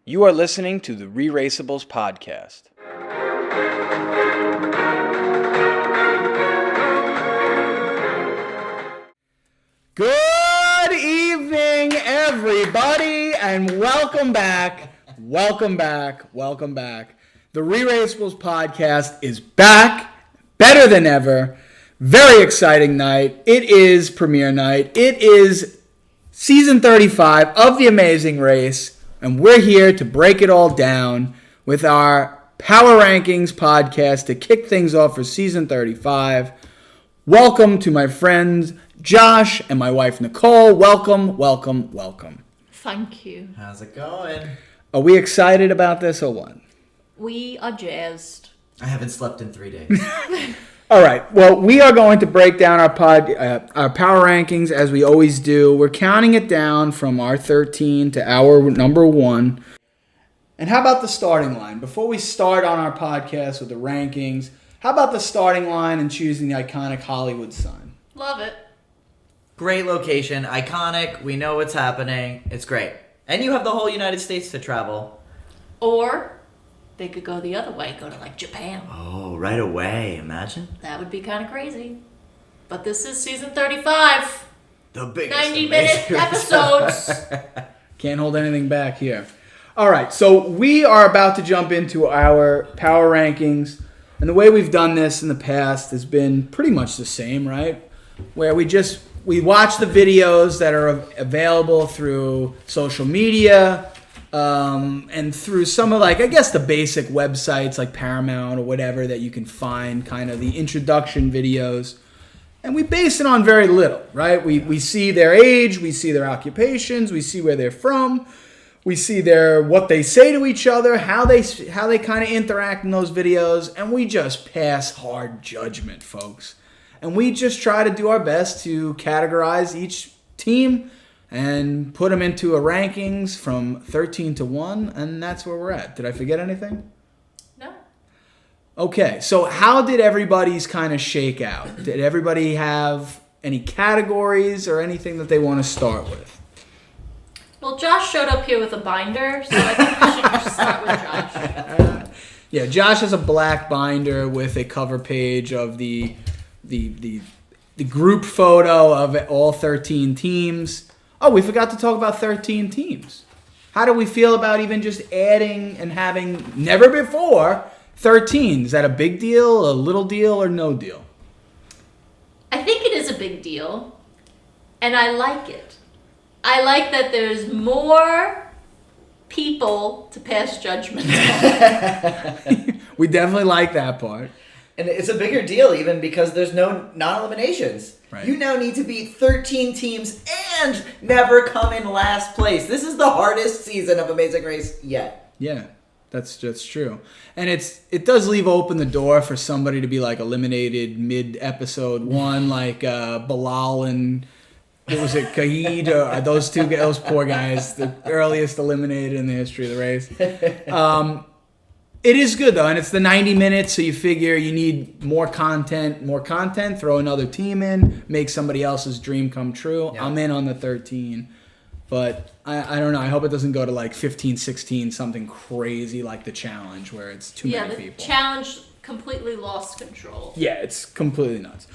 You are listening to the ReRACEables Podcast. Good evening, everybody, and welcome back. Welcome back. The ReRACEables Podcast is back, better than ever. Very exciting night. It is premiere night. It is season 35 of The Amazing Race. And we're here to break it all down with our Power Rankings podcast to kick things off for season 35. Welcome to my friends Josh and my wife Nicole. Welcome. Thank you. How's it going? Are we excited about this or what? We are jazzed. I haven't slept in 3 days. All right. Well, we are going to break down our power rankings as we always do. We're counting it down from our 13 to our number 1. And how about the starting line? Before we start on our podcast with the rankings, how about the starting line and choosing the iconic Hollywood sign? Love it. Great location, iconic. We know what's happening. It's great. And you have the whole United States to travel. Or they could go the other way, go to like Japan. Oh, right away. Imagine. That would be kind of crazy. But this is season 35. The biggest 90-minute episodes. Can't hold anything back here. All right, so we are about to jump into our power rankings. And the way we've done this in the past has been pretty much the same, right? Where we watch the videos that are available through social media, and through some of the basic websites like Paramount or whatever that you can find kind of the introduction videos. And we base it on very little, right? We see their age, we see their occupations, we see where they're from, we see what they say to each other, how they kind of interact in those videos, and we just pass hard judgment, folks. And we just try to do our best to categorize each team and put them into a rankings from 13 to 1, and that's where we're at. Did I forget anything? No. Okay, so how did everybody's kind of shake out? Did everybody have any categories or anything that they want to start with? Well, Josh showed up here with a binder, so I think we should just start with Josh. Yeah, Josh has a black binder with a cover page of the group photo of all 13 teams. Oh, we forgot to talk about 13 teams. How do we feel about even just adding and having never before 13? Is that a big deal, a little deal, or no deal? I think it is a big deal, and I like it. I like that there's more people to pass judgment on. We definitely like that part. And it's a bigger deal even because there's no non-eliminations. Right. You now need to beat 13 teams and never come in last place. This is the hardest season of Amazing Race yet. Yeah, that's true. And it does leave open the door for somebody to be eliminated mid-episode 1, like Bilal and what was it, Kaid? Or those poor guys, the earliest eliminated in the history of the race. It is good, though, and it's the 90 minutes, so you figure you need more content, throw another team in, make somebody else's dream come true. Yeah. I'm in on the 13, but I don't know. I hope it doesn't go to 15, 16, something crazy like the challenge where it's too many people. Yeah, the challenge completely lost control. Yeah, it's completely nuts.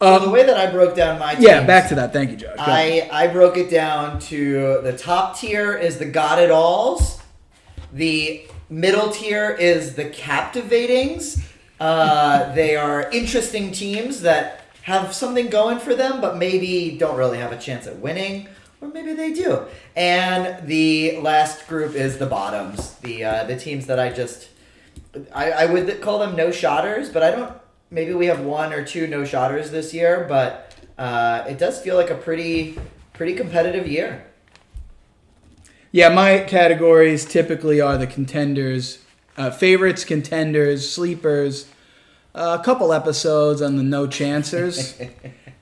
So the way that I broke down my teams... Yeah, back to that. Thank you, Josh. I broke it down to the top tier is the Got-It-Alls, the middle tier is the Captivatings. They are interesting teams that have something going for them, but maybe don't really have a chance at winning, or maybe they do. And the last group is the Bottoms, the teams that I would call them no-shotters, but I don't. Maybe we have 1 or 2 no-shotters this year, but it does feel like a pretty competitive year. Yeah, my categories typically are the contenders, favorites, contenders, sleepers, a couple episodes on the no chancers.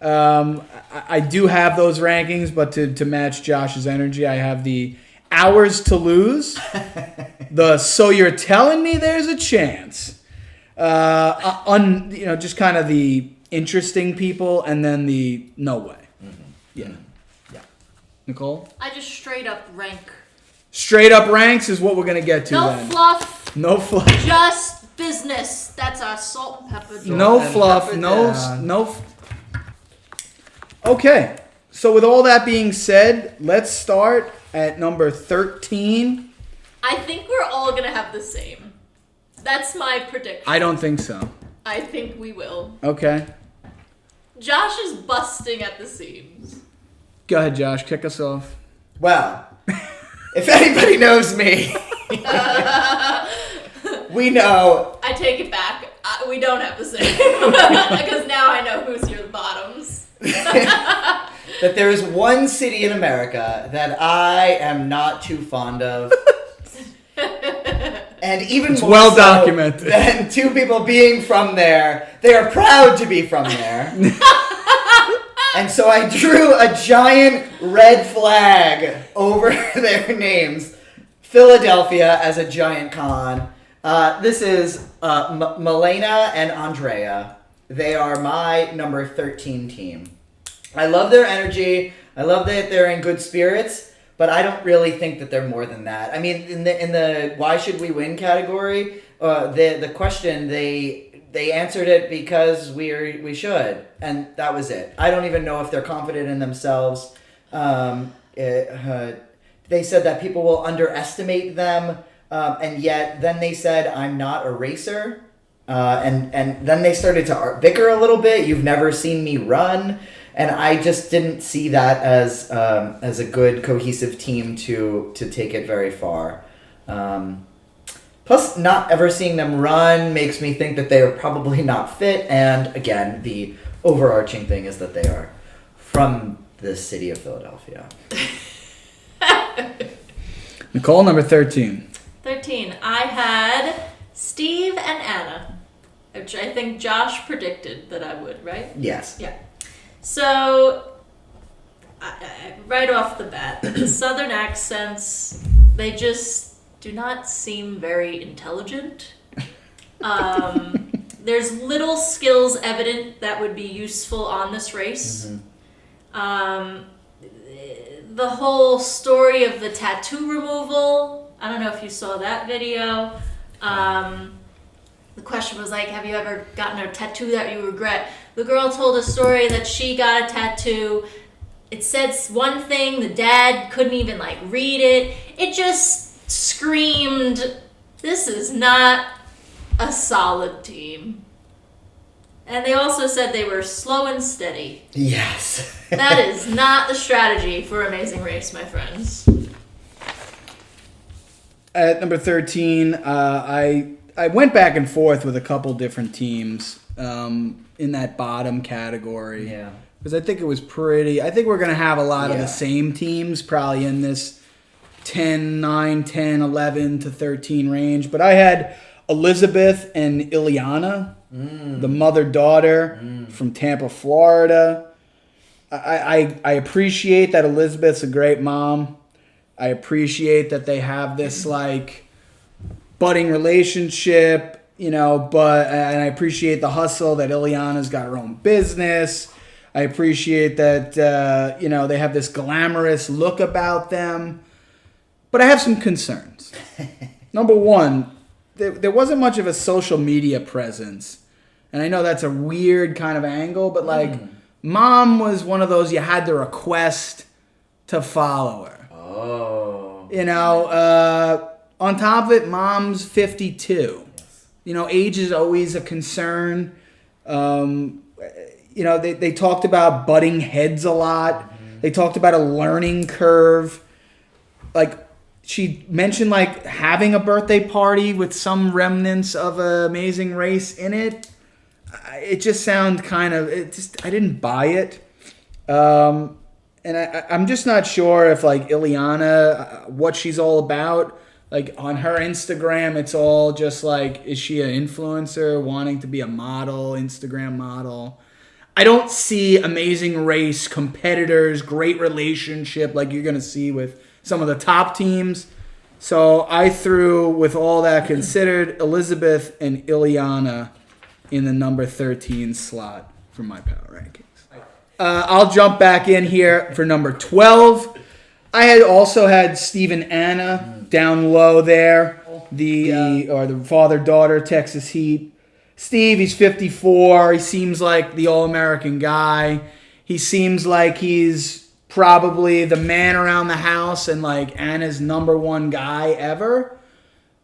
I do have those rankings, but to match Josh's energy, I have the hours to lose, the so you're telling me there's a chance, just kind of the interesting people, and then the no way. Mm-hmm. Yeah. Yeah. Nicole? I just straight up rank Straight up ranks is what we're going to get to No then. fluff. No fluff. Just business. That's our salt and pepper. No fluff. Okay. So with all that being said, let's start at number 13. I think we're all going to have the same. That's my prediction. I don't think so. I think we will. Okay. Josh is busting at the seams. Go ahead, Josh. Kick us off. Well, if anybody knows me, we know. I take it back. We don't have the same. Because now I know who's your bottoms. That there is one city in America that I am not too fond of. And even It's more well so documented. than two people being from there, they are proud to be from there. And so I drew a giant red flag over their names. Philadelphia as a giant con. This is Milena and Andrea. They are my number 13 team. I love their energy. I love that they're in good spirits, but I don't really think that they're more than that. I mean, in the why should we win category, the question they answered it because we should, and that was it. I don't even know if they're confident in themselves. They said that people will underestimate them, and yet then they said I'm not a racer, and then they started to bicker a little bit. You've never seen me run. And I just didn't see that as a good cohesive team to take it very far. Plus, not ever seeing them run makes me think that they are probably not fit. And again, the overarching thing is that they are from the city of Philadelphia. Nicole, number 13. 13. I had Steve and Anna, which I think Josh predicted that I would, right? Yes. Yeah. So, right off the bat, the southern accents, they just do not seem very intelligent. There's little skills evident that would be useful on this race. Mm-hmm. The whole story of the tattoo removal, I don't know if you saw that video. The question was like, have you ever gotten a tattoo that you regret? The girl told a story that she got a tattoo. It said one thing, the dad couldn't even read it. It just screamed, this is not a solid team. And they also said they were slow and steady. Yes. That is not the strategy for Amazing Race, my friends. At number 13, I went back and forth with a couple different teams in that bottom category. Yeah. Because I think it was I think we're going to have a lot of Yeah. the same teams probably in this 9, 10, 11 to 13 range. But I had Elizabeth and Ileana, the mother-daughter from Tampa, Florida. I appreciate that Elizabeth's a great mom. I appreciate that they have this budding relationship, and I appreciate the hustle that Ileana's got her own business. I appreciate that, they have this glamorous look about them. But I have some concerns. Number one, there wasn't much of a social media presence. And I know that's a weird kind of angle, but Mom was one of those you had to request to follow her. Oh. On top of it, Mom's 52. Yes. Age is always a concern. They talked about butting heads a lot. Mm-hmm. They talked about a learning curve. She mentioned having a birthday party with some remnants of an Amazing Race in it. It just sounded I didn't buy it. And I'm just not sure if Ileana, what she's all about. On her Instagram, it's all just is she an influencer wanting to be a model, Instagram model? I don't see Amazing Race competitors, great relationship you're going to see with some of the top teams. So I threw, with all that considered, Elizabeth and Ileana in the number 13 slot for my power rankings. I'll jump back in here for number 12. I had also had Steve and Anna down low there. The father-daughter Texas Heat. Steve, he's 54. He seems like the all-American guy. He seems like he's probably the man around the house and like Anna's number one guy ever.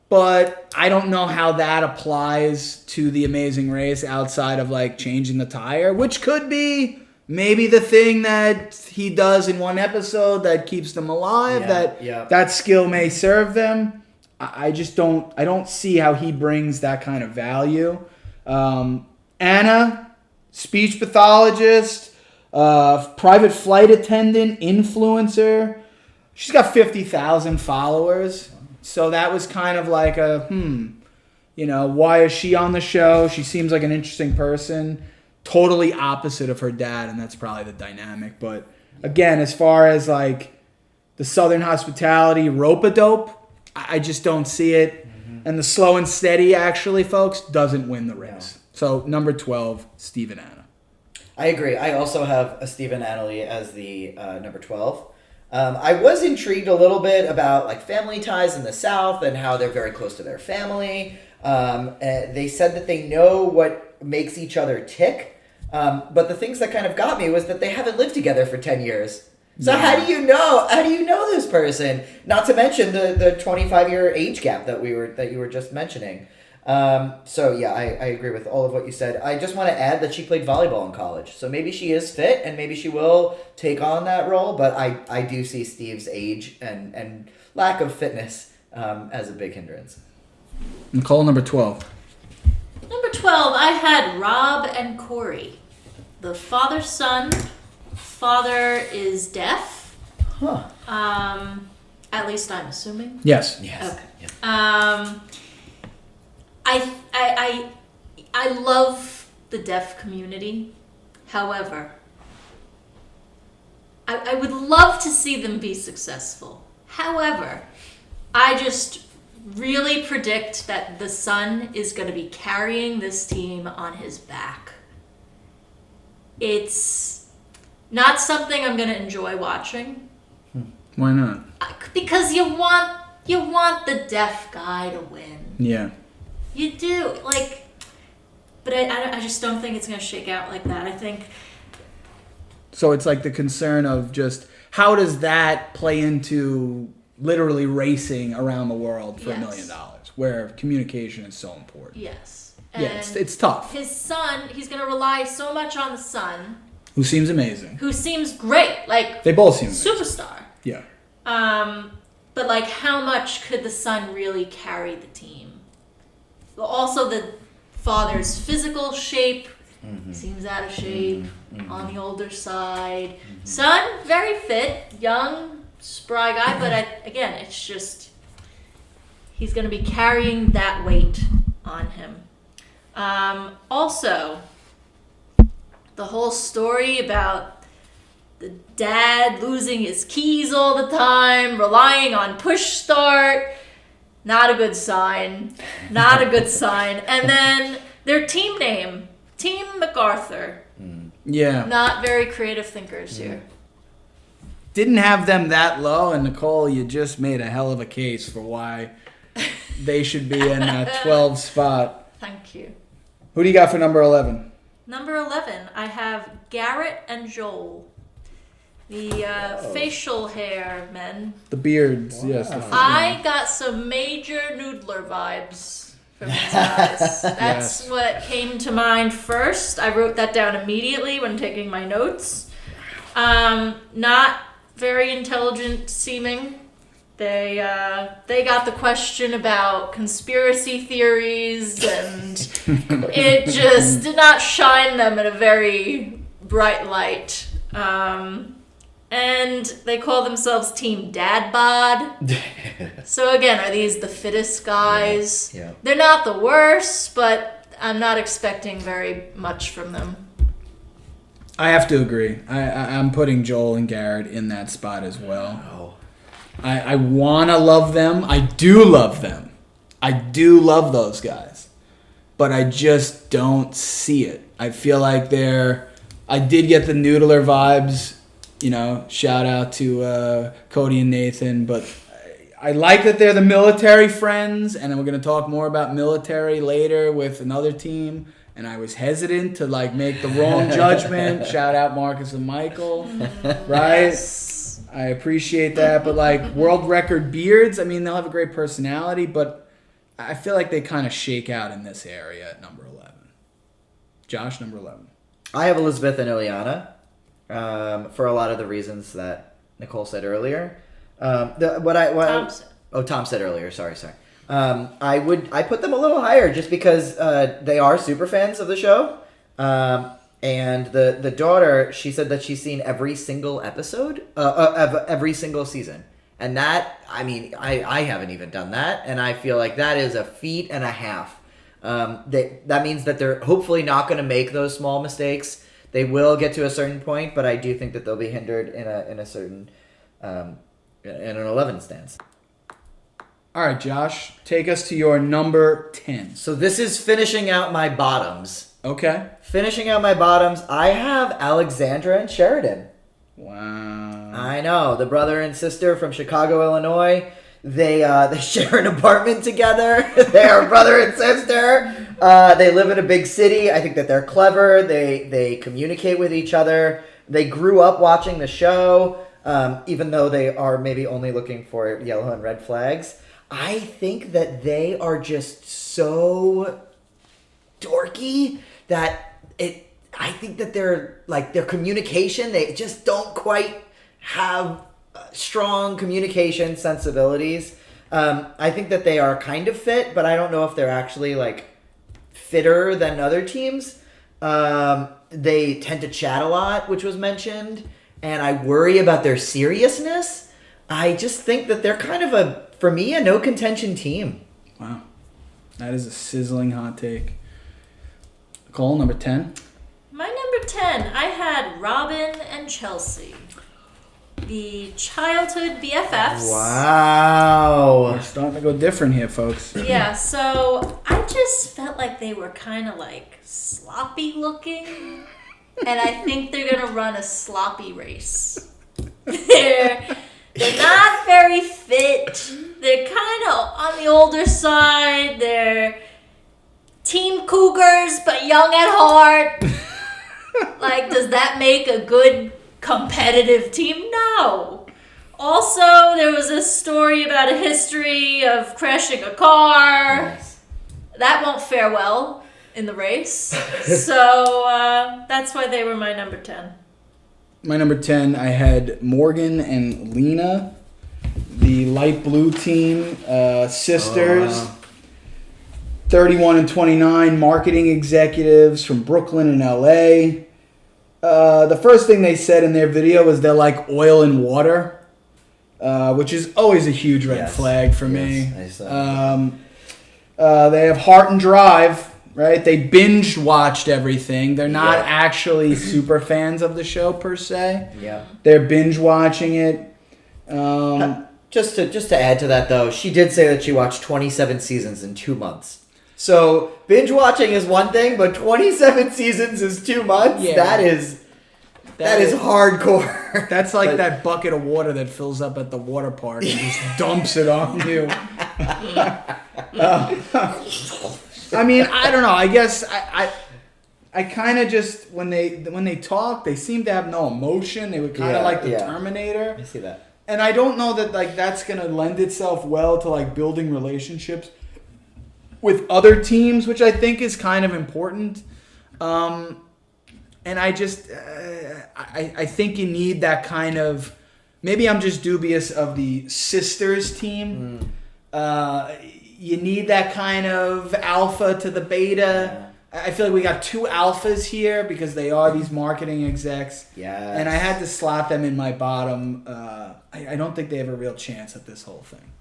But I don't know how that applies to The Amazing Race outside of like changing the tire, which could be maybe the thing that he does in one episode that keeps them alive. That skill may serve them. I don't see how he brings that kind of value. Anna, speech pathologist, private flight attendant, influencer. She's got 50,000 followers. So that was kind of like why is she on the show? She seems like an interesting person. Totally opposite of her dad, and that's probably the dynamic. But again, as far as like the Southern hospitality rope-a-dope, I just don't see it. Mm-hmm. And the slow and steady, actually, folks, doesn't win the race. No. So number 12, Steve and Anna. I agree. I also have a Steve and Annalie as the number 12. I was intrigued a little bit about like family ties in the South and how they're very close to their family. They said that they know what makes each other tick. But the things that kind of got me was that they haven't lived together for 10 years. So how do you know this person? Not to mention the 25-year age gap that you were just mentioning. I agree with all of what you said. I just want to add that she played volleyball in college. So maybe she is fit and maybe she will take on that role, but I do see Steve's age and lack of fitness as a big hindrance. Nicole, number 12. Number 12, I had Rob and Corey. The father-son. Father is deaf. Huh. At least I'm assuming. Yes. Yes. Okay. Yeah. I love the deaf community. However, I would love to see them be successful. However, I just really predict that the son is going to be carrying this team on his back. It's not something I'm going to enjoy watching. Why not? Because you want the deaf guy to win. Yeah. You do. But I just don't think it's going to shake out like that. I think... So it's like the concern of just how does that play into literally racing around the world for $1 million, where communication is so important. Yes. And it's tough. His son, he's going to rely so much on the son. Who seems amazing. Who seems great. They both seem amazing. Superstar. Yeah. But how much could the son really carry the team? But also the father's physical shape seems out of shape, on the older side. Mm-hmm. Son, very fit, young, spry guy, but again, it's just he's going to be carrying that weight on him. Also, the whole story about the dad losing his keys all the time, relying on push start, not a good sign. Not a good sign. And then their team name, Team MacArthur. Yeah. Not very creative thinkers here. Didn't have them that low, and Nicole, you just made a hell of a case for why they should be in that 12 spot. Thank you. Who do you got for number 11? Number 11, I have Garrett and Joel. The facial hair men. The beards, yes. I got some major Noodler vibes from these guys. That's what came to mind first. I wrote that down immediately when taking my notes. Not very intelligent seeming. They got the question about conspiracy theories, and it just did not shine them in a very bright light. And they call themselves Team Dad Bod. So again, are these the fittest guys? Yeah. They're not the worst, but I'm not expecting very much from them. I have to agree. I'm putting Joel and Garrett in that spot as well. Oh. I want to love them. I do love them. I do love those guys. But I just don't see it. I feel like I did get the Noodler vibes shout out to Cody and Nathan. But I like that they're the military friends, and we're going to talk more about military later with another team. And I was hesitant to make the wrong judgment. Shout out Marcus and Michael, right? Yes. I appreciate that. But world record beards, they'll have a great personality, but I feel like they kind of shake out in this area at number 11. Josh, number 11. I have Elizabeth and Ileana for a lot of the reasons that Nicole said earlier. Tom said. Tom said earlier. Sorry. I put them a little higher just because they are super fans of the show. And the daughter, she said that she's seen every single episode of every single season. And that, I haven't even done that. And I feel like that is a feat and a half. That means that they're hopefully not going to make those small mistakes. They will get to a certain point, but I do think that they'll be hindered in a certain in an 11 stance. All right, Josh, take us to your number 10. So this is finishing out my bottoms. Okay. Finishing out my bottoms, I have Alexandra and Sheridan. Wow. I know, the brother and sister from Chicago, Illinois. They share an apartment together. They are brother and sister. They live in a big city. I think that they're clever. They communicate with each other. They grew up watching the show, even though they are maybe only looking for yellow and red flags. I think that they are just so dorky that I think that their communication, they just don't quite have strong communication sensibilities. I think that they are kind of fit, but I don't know if they're actually fitter than other teams. They tend to chat a lot, which was mentioned, and I worry about their seriousness. I just think that they're kind of for me, a no contention team. Wow. That is a sizzling hot take. Nicole, number 10. My number 10, I had Robin and Chelsea. The childhood BFFs. Wow. We're starting to go different here, folks. Yeah, so I just felt like they were kind of sloppy looking. And I think they're going to run a sloppy race. They're not very fit. They're kind of on the older side. They're Team Cougars, but young at heart. Does that make a good competitive team? No. Also, there was a story about a history of crashing a car. Nice. That won't fare well in the race. So that's why they were my number 10. My number 10, I had Morgan and Lena, the light blue team, sisters, 31 and 29, marketing executives from Brooklyn and LA. The first thing they said in their video was they're like oil and water, which is always a huge red flag for me. They have heart and drive. Right, they binge watched everything. They're not actually super fans of the show per se. Yeah, they're binge watching it. Just to add to that though, she did say that she watched 27 seasons in 2 months. So binge watching is one thing, but 27 seasons is 2 months. Yeah. That is hardcore. That's like that bucket of water that fills up at the water park and just dumps it on you. I don't know. I guess I kind of just when they talk, they seem to have no emotion. They would kind of like the Terminator. I see that. And I don't know that that's gonna lend itself well to building relationships with other teams, which I think is kind of important. And I just I think you need that kind of. Maybe I'm just dubious of the sisters team. You need that kind of alpha to the beta. Yeah. I feel like we got 2 alphas here because they are these marketing execs. Yeah. And I had to slap them in my bottom. I don't think they have a real chance at this whole thing.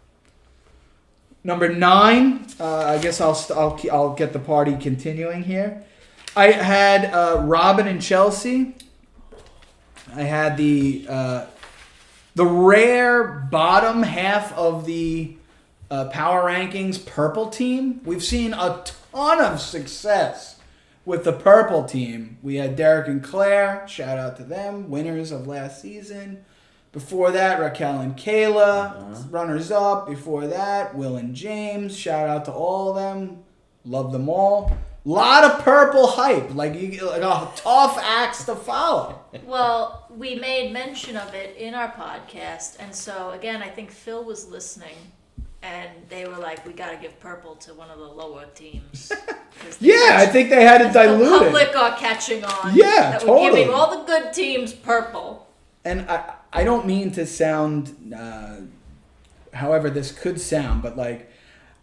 Number 9. I guess I'll get the party continuing here. I had Robin and Chelsea. I had the rare bottom half of the Power Rankings purple team. We've seen a ton of success with the purple team, we had Derek and Claire. Shout out to them, winners of last season. Before that, Raquel and Kayla, runners up. Before that, Will and James. Shout out to all of them. Love them all. Lot of purple hype, like a tough acts to follow. Well, we made mention of it in our podcast, and so again, I think Phil was listening, and they were like, "We got to give purple to one of the lower teams." Yeah, I think they had to dilute the it. public are catching on. Yeah, that totally. We're giving all the good teams purple. And I don't mean to sound, however this could sound, but like,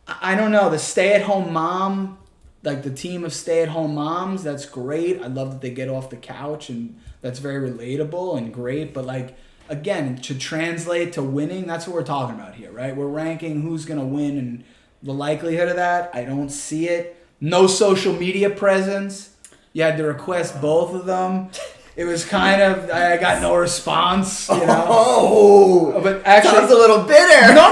I don't know, the stay-at-home mom, like the team of stay-at-home moms, that's great. I love that they get off the couch, and that's very relatable and great. But like, again, to translate to winning, that's what we're talking about here, right? We're ranking who's going to win, and the likelihood of that, I don't see it. No social media presence. You had to request both of them. It was kind of, I got no response, you know. Oh, but actually, sounds a little bitter. No.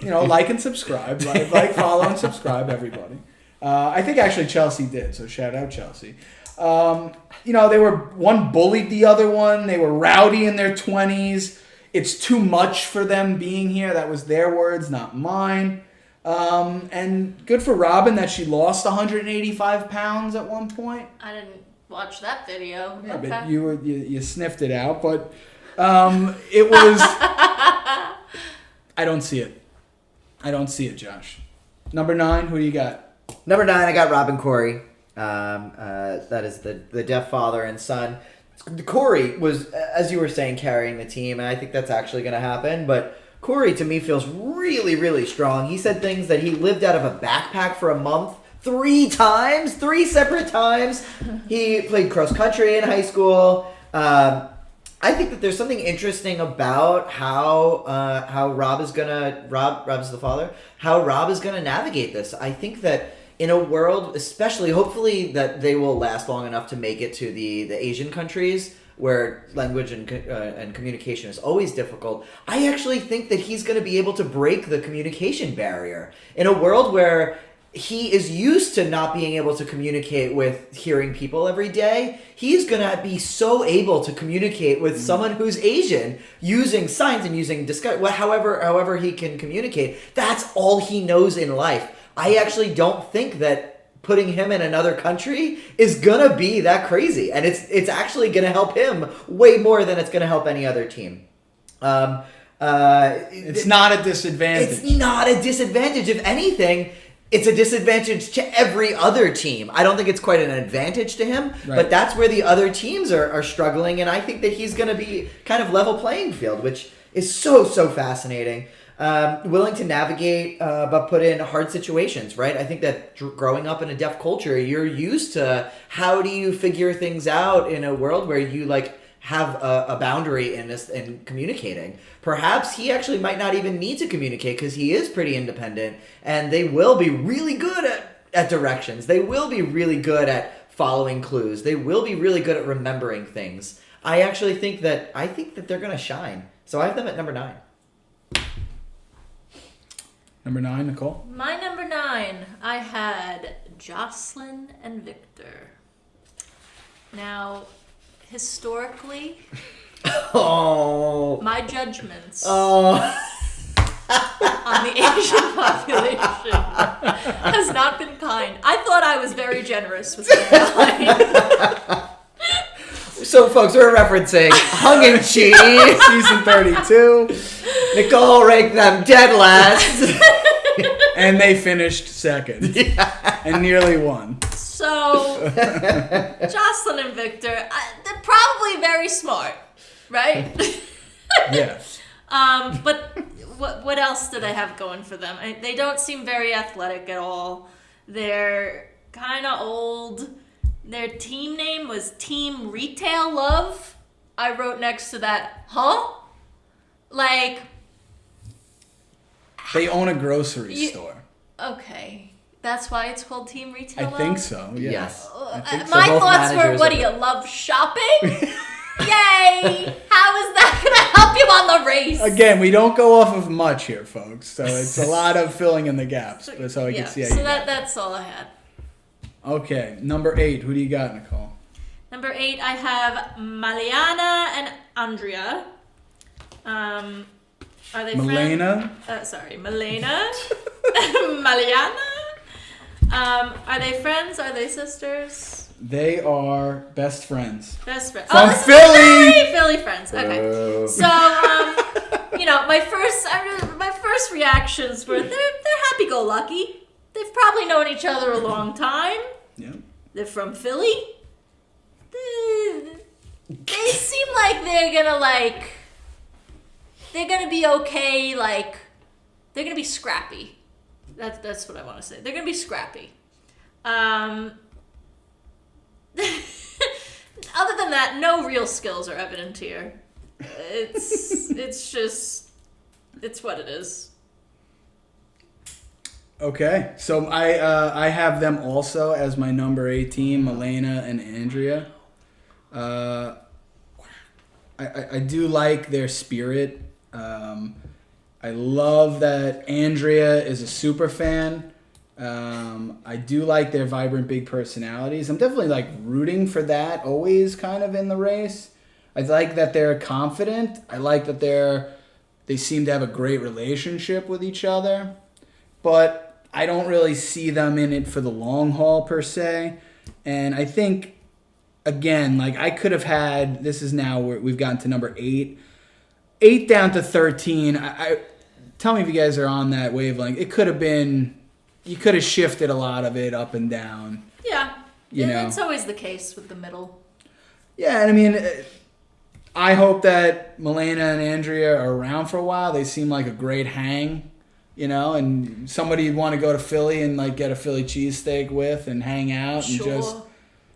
You know, like and subscribe, like, follow, and subscribe, everybody. I think actually Chelsea did, so shout out Chelsea. You know, one bullied the other one. They were rowdy in their 20s. It's too much for them being here. That was their words, not mine. And good for Robin that she lost 185 pounds at one point. I didn't watch that video. Yeah, okay. but you sniffed it out. But it was... I don't see it. Josh. Number 9, who do you got? Number 9, I got Robin Corey. That is the deaf father and son. Corey was, as you were saying, carrying the team, and I think that's actually going to happen. But Corey, to me, feels really, really strong. He said things that he lived out of a backpack for a month 3 separate times. He played cross country in high school. I think that there's something interesting about how Rob is the father, how Rob is gonna navigate this. I think that in a world, especially, hopefully that they will last long enough to make it to the Asian countries where language and communication is always difficult. I actually think that he's going to be able to break the communication barrier in a world where he is used to not being able to communicate with hearing people every day. He's going to be so able to communicate with someone who's Asian using signs and using however he can communicate. That's all he knows in life. I actually don't think that putting him in another country is going to be that crazy. And it's actually going to help him way more than it's going to help any other team. It's not a disadvantage. It's not a disadvantage. If anything, it's a disadvantage to every other team. I don't think it's quite an advantage to him, right. But that's where the other teams are struggling, and I think that he's going to be kind of level playing field, which is so fascinating. Willing to navigate, but put in hard situations, right? I think that growing up in a deaf culture, you're used to how do you figure things out in a world where you have a boundary in this and communicating. Perhaps he actually might not even need to communicate because he is pretty independent, and they will be really good at directions. They will be really good at following clues. They will be really good at remembering things. I actually think that they're going to shine. So I have them at number 9. Number 9, Nicole? My number 9, I had Jocelyn and Victor. Now, historically, my judgments on the Asian population has not been kind. I thought I was very generous with my line. So, folks, we're referencing Hung and Cheese, season 32. Nicole ranked them dead last. And they finished second. Yeah. And nearly won. So, Jocelyn and Victor, they're probably very smart, right? Yes. But what else do they have going for them? They don't seem very athletic at all. They're kind of old. Their team name was Team Retail Love. I wrote next to that, huh? They own a grocery store. Okay. That's why it's called Team Retail Love? I think so, yeah. Yes. I think so. My Both thoughts were, managers what do you love shopping? Yay! How is that going to help you on the race? Again, we don't go off of much here, folks. So it's a lot of filling in the gaps. So I can see how so you got it. that's all I had. Okay, number 8. Who do you got, Nicole? Number 8, I have Maliana and Andrea. Are they Malena? friends? Sorry, Malena. Maliana. Are they friends? Are they sisters? They are best friends. Best friends. From this is Philly! very Philly friends. Okay. So, my first reactions were they're happy-go-lucky. They've probably known each other a long time. Yeah. They're from Philly. They seem like they're gonna be okay. Like they're gonna be scrappy. That's what I want to say. They're gonna be scrappy. Other than that, no real skills are evident here. It's what it is. Okay, so I have them also as my number 8 team, Malena and Andrea. I do like their spirit. I love that Andrea is a super fan. I do like their vibrant big personalities. I'm definitely like rooting for that always kind of in the race. I like that they're confident. I like that they seem to have a great relationship with each other. But I don't really see them in it for the long haul per se. And I think, again, like I could have had, this is now where we've gotten to number 8. 8 down to 13. I tell me if you guys are on that wavelength. It could have been, you could have shifted a lot of it up and down. Yeah. You know. It's always the case with the middle. Yeah, and I mean, I hope that Malena and Andrea are around for a while. They seem like a great hang, and somebody you'd want to go to Philly and like get a Philly cheesesteak with and hang out and just.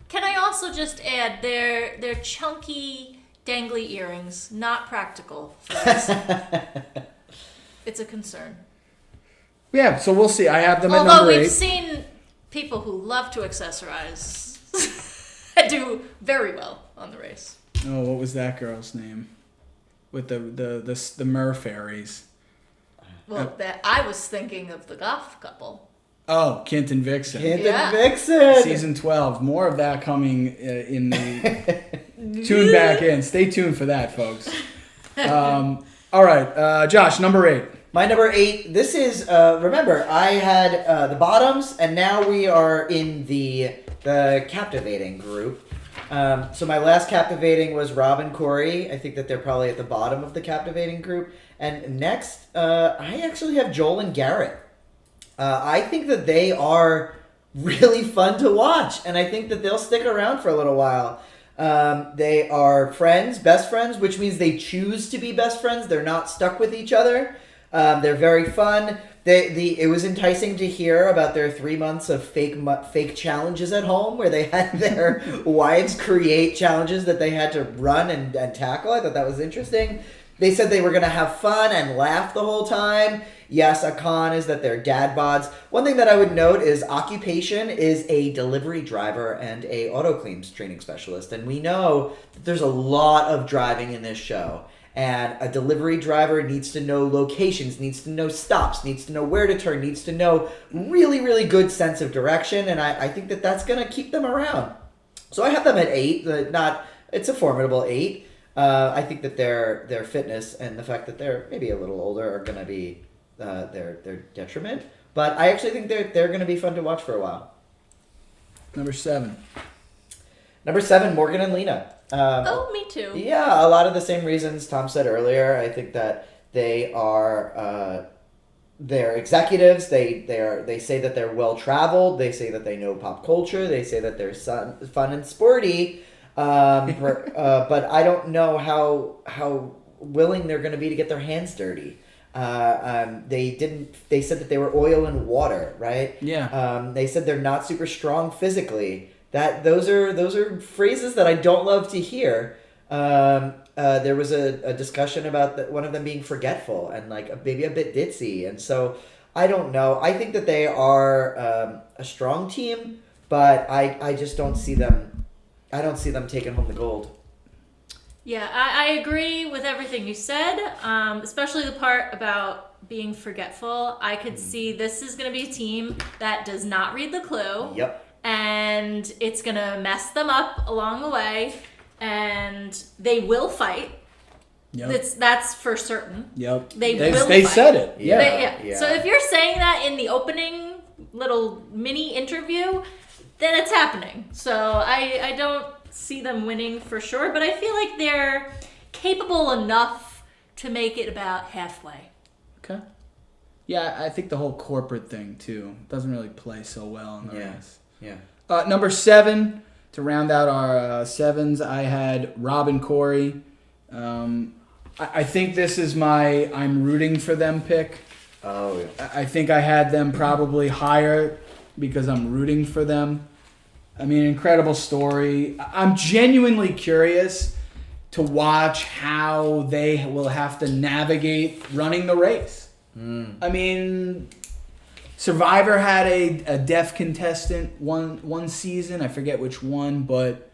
Can I also just add they're chunky, dangly earrings, not practical for us. It's a concern. Yeah, so we'll see. I have them at Although number 8. we've seen people who love to accessorize do very well on the race. Oh, what was that girl's name? With the Mer fairies. Well, I was thinking of the goth couple. Oh, Kint and Vixen. Kint Yeah. and Vixen. Season 12. More of that coming in the... Tune back in. Stay tuned for that, folks. All right. Josh, number 8. My number 8, this is, remember, I had the bottoms, and now we are in the captivating group. So my last captivating was Rob and Corey. I think that they're probably at the bottom of the captivating group. And next, I actually have Joel and Garrett. I think that they are really fun to watch, and I think that they'll stick around for a little while. They are friends, best friends, which means they choose to be best friends. They're not stuck with each other. They're very fun. It was enticing to hear about their 3 months of fake challenges at home where they had their wives create challenges that they had to run and tackle. I thought that was interesting. They said they were going to have fun and laugh the whole time. Yes, a con is that they're dad bods. One thing that I would note is occupation is a delivery driver and a auto claims training specialist. And we know that there's a lot of driving in this show. And a delivery driver needs to know locations, needs to know stops, needs to know where to turn, needs to know really, really good sense of direction. And I think that that's going to keep them around. So I have them at 8. It's a formidable 8. I think that their fitness and the fact that they're maybe a little older are going to be their detriment. But I actually think they're going to be fun to watch for a while. Number 7. Number 7, Morgan and Lena. Me too. Yeah, a lot of the same reasons Tom said earlier. I think that they are they're executives. They say that they're well traveled. They say that they know pop culture. They say that they're fun and sporty. But I don't know how willing they're going to be to get their hands dirty. They said that they were oil and water, right? Yeah. They said they're not super strong physically. Those are phrases that I don't love to hear. There was a discussion about one of them being forgetful and like maybe a bit ditzy, and so I don't know. I think that they are a strong team, but I just don't see them. I don't see them taking home the gold. Yeah, I agree with everything you said, especially the part about being forgetful. I could see this is going to be a team that does not read the clue. Yep. and it's going to mess them up along the way, and they will fight. Yep. That's for certain. Yep. They They said it. Yeah. So if you're saying that in the opening little mini interview, then it's happening. So I don't see them winning for sure, but I feel like they're capable enough to make it about halfway. Okay. Yeah, I think the whole corporate thing too doesn't really play so well in the race. Yeah. Number 7, to round out our 7s, I had Rob and Corey. I think this is my I'm rooting for them pick. Oh, yeah. I think I had them probably higher because I'm rooting for them. I mean, incredible story. I'm genuinely curious to watch how they will have to navigate running the race. I mean, Survivor had a deaf contestant one season. I forget which one, but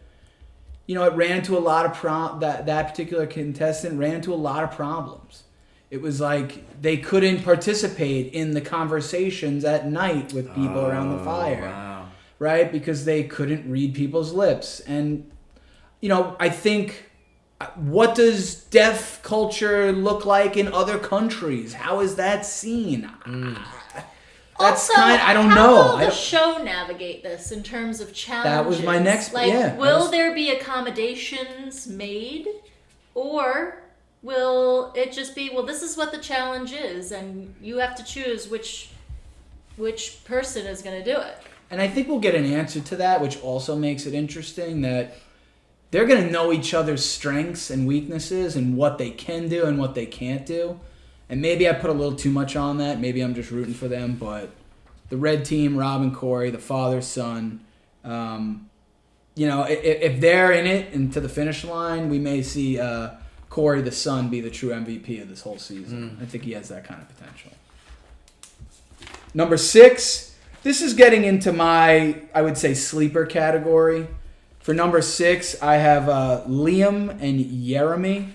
it ran into a lot of that particular contestant ran into a lot of problems. It was like they couldn't participate in the conversations at night with people around the fire. Wow. Right? Because they couldn't read people's lips. And, I think, what does deaf culture look like in other countries? How is that seen? That's Also, I don't how know. will the show navigate this in terms of challenges? That was my next. Will there be accommodations made, or will it just be, this is what the challenge is, and you have to choose which person is going to do it? And I think we'll get an answer to that, which also makes it interesting that they're going to know each other's strengths and weaknesses and what they can do and what they can't do. And maybe I put a little too much on that. Maybe I'm just rooting for them. But the red team, Rob and Corey, the father, son, if they're in it and to the finish line, we may see Corey, the son, be the true MVP of this whole season. I think he has that kind of potential. Number 6, this is getting into my, I would say, sleeper category. For number 6, I have Liam and Jeremy.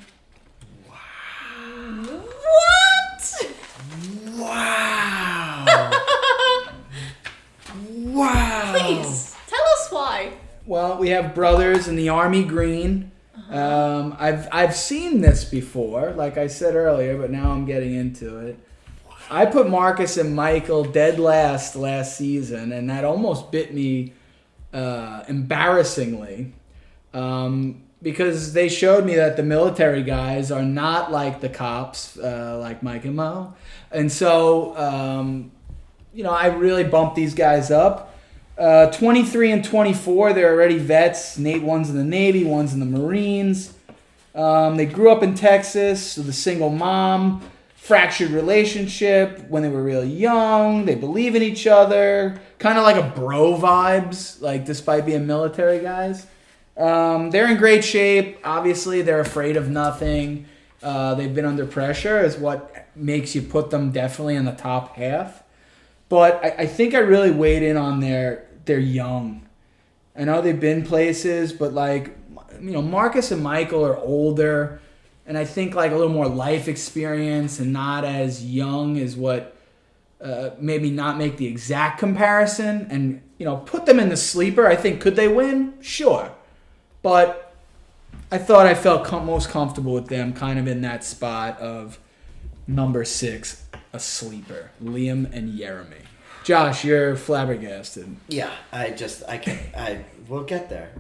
Wow. Wow. Please, tell us why. Well, we have brothers in the Army Green. I've seen this before, like I said earlier, but now I'm getting into it. I put Marcus and Michael dead last season, and that almost bit me embarrassingly. Because they showed me that the military guys are not like the cops, like Mike and Mo. And so, I really bumped these guys up. 23 and 24, they're already vets. One's in the Navy, one's in the Marines. They grew up in Texas with a single mom, fractured relationship when they were really young. They believe in each other, kind of like a bro vibes, like despite being military guys. They're in great shape. Obviously, they're afraid of nothing. They've been under pressure is what makes you put them definitely in the top half. But I think I really weighed in on they're young. I know they've been places, but Marcus and Michael are older, and I think a little more life experience and not as young is what made me not make the exact comparison. And put them in the sleeper. I think could they win? Sure. But I thought I felt most comfortable with them kind of in that spot of number 6, a sleeper. Liam and Jeremy. Josh, you're flabbergasted. Yeah, we'll get there.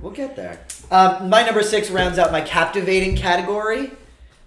My number 6 rounds out my captivating category,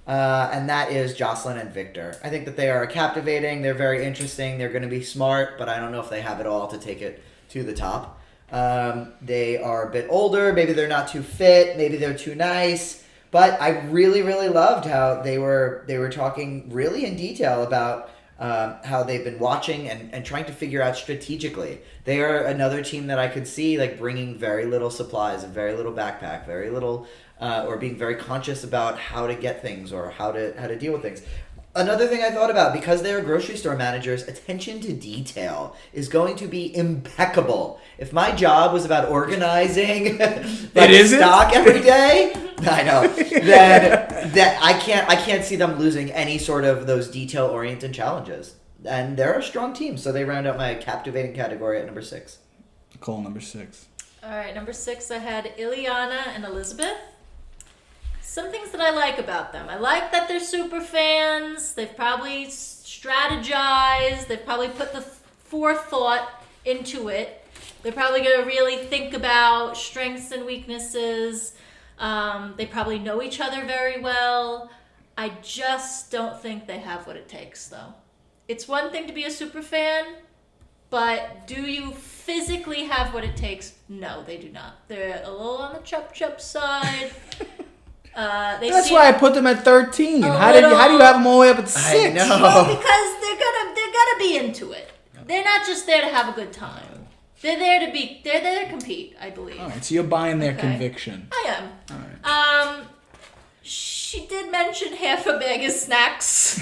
and that is Jocelyn and Victor. I think that they are captivating. They're very interesting. They're going to be smart, but I don't know if they have it all to take it to the top. They are a bit older. Maybe they're not too fit. Maybe they're too nice. But I really, really loved how they were talking really in detail about how they've been watching and trying to figure out strategically. They are another team that I could see bringing very little supplies, a very little backpack, very little, or being very conscious about how to get things or how to deal with things. Another thing I thought about, because they are grocery store managers, attention to detail is going to be impeccable. If my job was about organizing stock every day, I know, then I can't see them losing any sort of those detail-oriented challenges. And they're a strong team, so they round out my captivating category at number 6. Nicole, number 6. All right, number 6, I had Ileana and Elizabeth. Some things that I like about them. I like that they're super fans. They've probably strategized. They've probably put the forethought into it. They're probably going to really think about strengths and weaknesses. They probably know each other very well. I just don't think they have what it takes, though. It's one thing to be a super fan, but do you physically have what it takes? No, they do not. They're a little on the chup side. That's why I put them at 13. How do you have them all the way up at 6? I know. Well, because they're gonna be into it. They're not just there to have a good time. They're there to compete, I believe. All right, so you're buying their Okay. conviction. I am. All right. She did mention half a bag of snacks.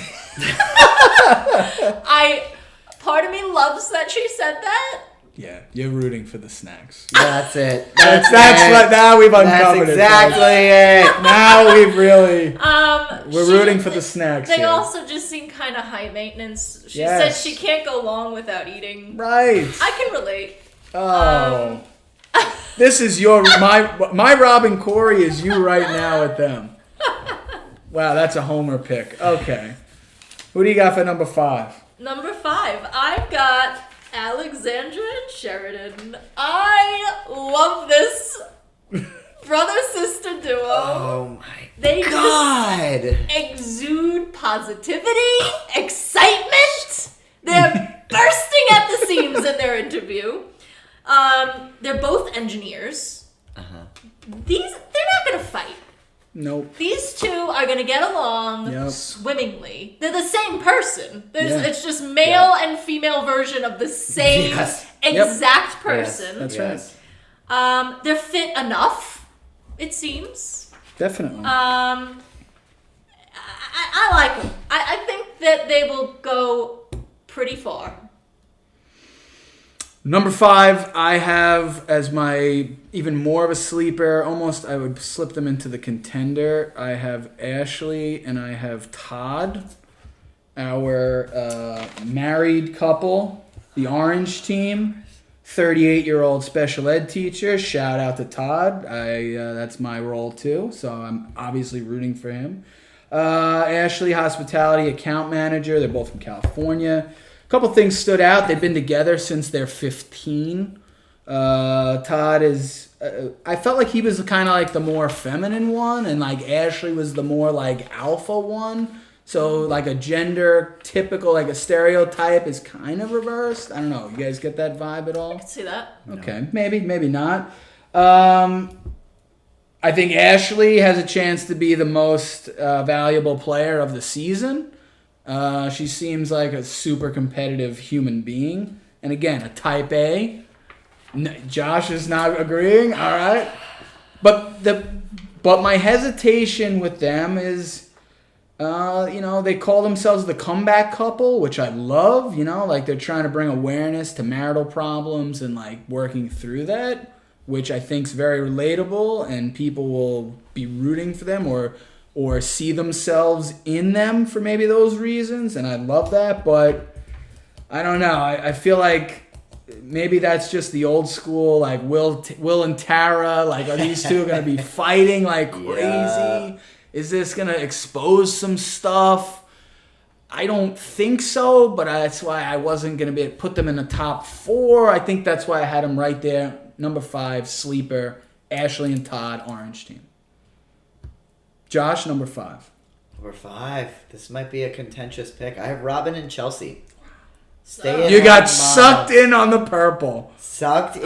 Part of me loves that she said that. Yeah, you're rooting for the snacks. That's it. That's what. Now we've uncovered That's exactly it. it. Now we've really. We're She- rooting for the snacks. They here. also just seem kind of high maintenance. She Yes. said she can't go long without eating. Right. I can relate. Oh. This is my Robin Corey is you right now with them. Wow, that's a homer pick. Okay. Who do you got for number 5? Number 5, I've got Alexandra and Sheridan. I love this brother-sister duo. Oh my They God. just exude positivity, excitement. They're bursting at the seams in their interview. They're both engineers. They're not going to fight. Nope. These two are going to get along Yep. swimmingly. They're the same person. Yeah. It's just male and female version of the same Yes. exact person. That's Yes. right. They're fit enough, it seems. Definitely. I like them. I think that they will go pretty far. Number 5, I have as my even more of a sleeper. Almost, I would slip them into the contender. I have Ashley and I have Todd, our married couple, the Orange team, 38-year-old special ed teacher. Shout out to Todd. That's my role too, so I'm obviously rooting for him. Ashley, hospitality account manager. They're both from California. Couple things stood out. They've been together since they're 15. Todd is... I felt like he was kind of like the more feminine one, and like Ashley was the more like alpha one. So like a gender typical, like a stereotype is kind of reversed. I don't know. You guys get that vibe at all? I can see that. Okay, maybe not. I think Ashley has a chance to be the most valuable player of the season. She seems like a super competitive human being. And again, a type A. Josh is not agreeing. All right. But my hesitation with them is, they call themselves the comeback couple, which I love. Like they're trying to bring awareness to marital problems and like working through that, which I think is very relatable, and people will be rooting for them or see themselves in them for maybe those reasons, and I love that. But I don't know. I feel like maybe that's just the old school, like Will and Tara. Like, are these two going to be fighting like crazy? Yeah. Is this going to expose some stuff? I don't think so, but that's why I wasn't going to put them in the top 4. I think that's why I had them right there. Number 5, sleeper, Ashley and Todd, Orange team. Josh, number 5. Number 5. This might be a contentious pick. I have Robin and Chelsea. You got sucked in on the purple. Sucked in.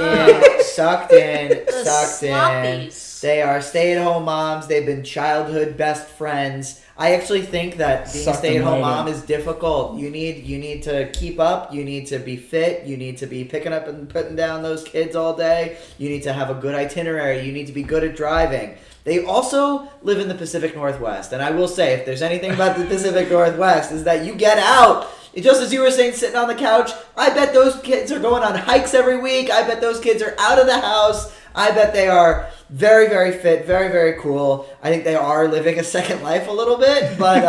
Sloppies. They are stay-at-home moms. They've been childhood best friends. I actually think that being a Sucked them stay-at-home right mom in. is difficult. You need to keep up. You need to be fit. You need to be picking up and putting down those kids all day. You need to have a good itinerary. You need to be good at driving. They also live in the Pacific Northwest. And I will say, if there's anything about the Pacific Northwest, is that you get out. Just as you were saying, sitting on the couch, I bet those kids are going on hikes every week. I bet those kids are out of the house. I bet they are very, very fit, very, very cool. I think they are living a second life a little bit. But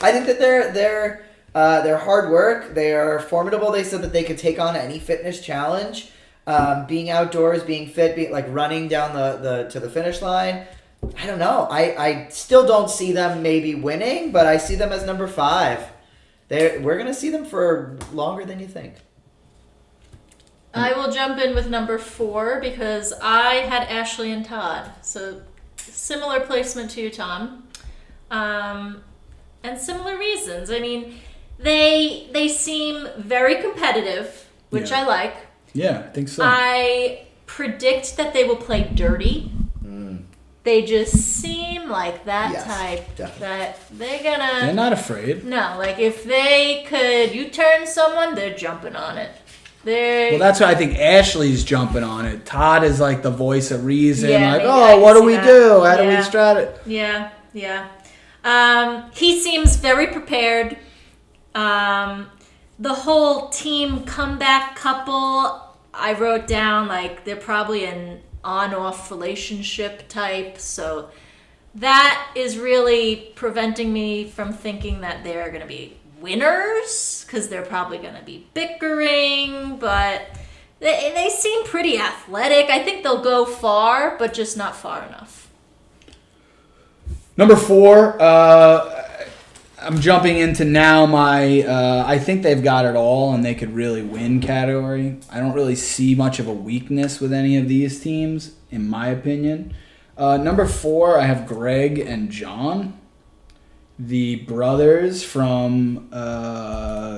I think that they're hard work. They are formidable. They said that they could take on any fitness challenge. being outdoors, being fit, like running down to the finish line. I don't know. I still don't see them maybe winning, but I see them as number 5. We're gonna see them for longer than you think. I will jump in with number 4 because I had Ashley and Todd. So similar placement to you, Tom. And similar reasons. I mean, they seem very competitive, which I like. Yeah, I think so. I predict that they will play dirty. They just seem like that type definitely. that They're not afraid. No, like if they could U-turn someone, they're jumping on it. Well, that's why I think Ashley's jumping on it. Todd is like the voice of reason. Yeah, like, maybe I what can do we see that. do? How do we strat it? Yeah. He seems very prepared. The whole team comeback couple, I wrote down like they're probably an on-off relationship type. So that is really preventing me from thinking that they're going to be winners because they're probably going to be bickering, but they seem pretty athletic. I think they'll go far, but just not far enough. Number 4, I'm jumping into now my I think they've got it all and they could really win category. I don't really see much of a weakness with any of these teams, in my opinion. Number 4, I have Greg and John, the brothers from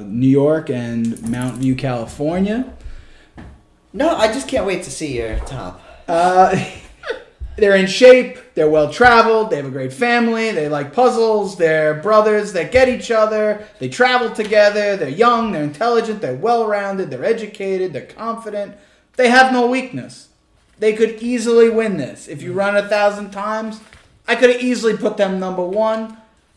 New York and Mountain View, California. No, I just can't wait to see your top. They're in shape. They're well-traveled. They have a great family. They like puzzles. They're brothers that get each other. They travel together. They're young. They're intelligent. They're well-rounded. They're educated. They're confident. They have no weakness. They could easily win this. If you run 1,000 times, I could have easily put them number 1.